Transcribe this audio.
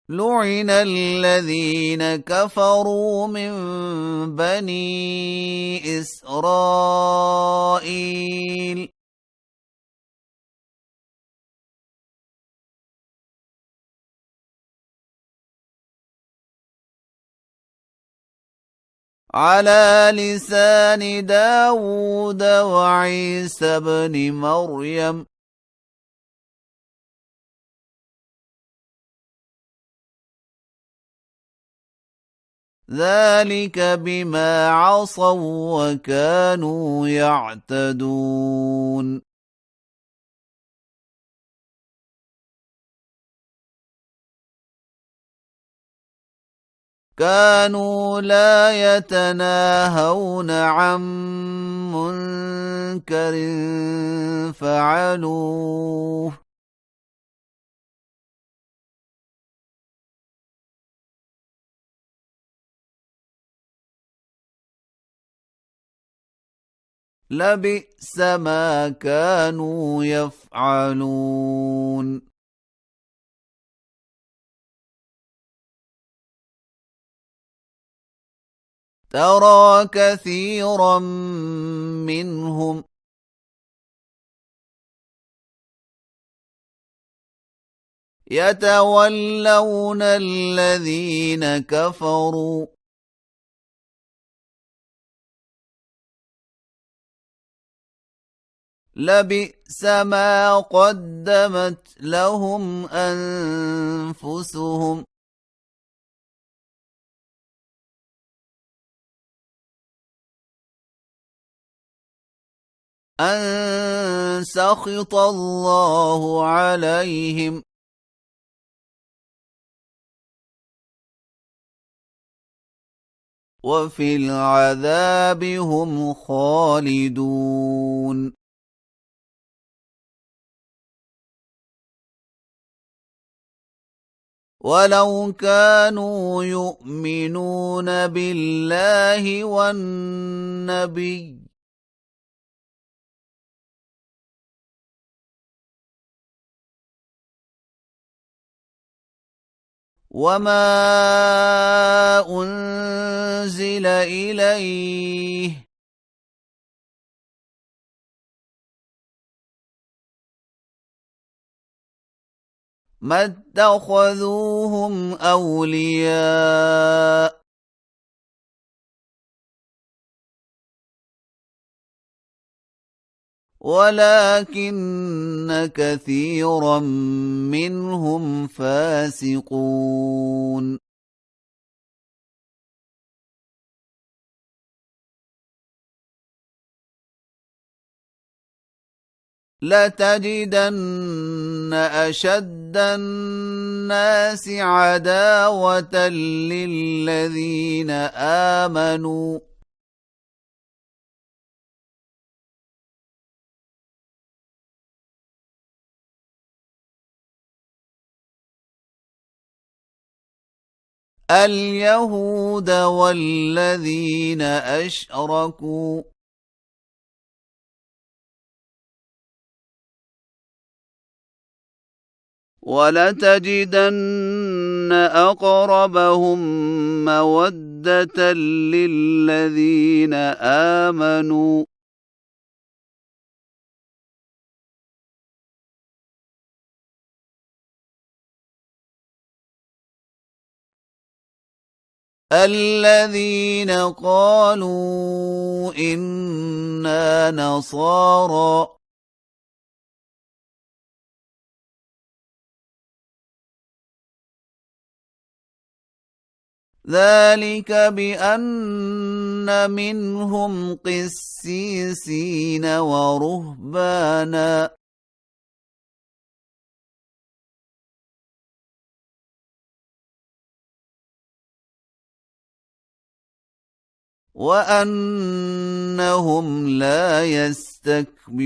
لعن الذين كفروا من بني إسرائيل على لسان داود وعيسى بن مريم ذلك بما عصوا وكانوا يعتدون كانوا لا يتناهون عن منكر فعلوه لبئس ما كانوا يفعلون ترى كثيرا منهم يتولون الذين كفروا لبئس ما قدمت لهم أنفسهم أن سخط الله عليهم وفي العذاب هم خالدون ولو كانوا يؤمنون بالله والنبي وما أنزل إليه ما اتخذوهم أولياء ولكن كثيرا منهم فاسقون لتجدن أشد الناس عداوة للذين آمنوا اليهود والذين أشركوا ولتجدن أقربهم مودة للذين آمنوا الذين قالوا إنا نصارى ذلك بأن منهم قسيسين ورهبانا وأنهم لا يستكبرون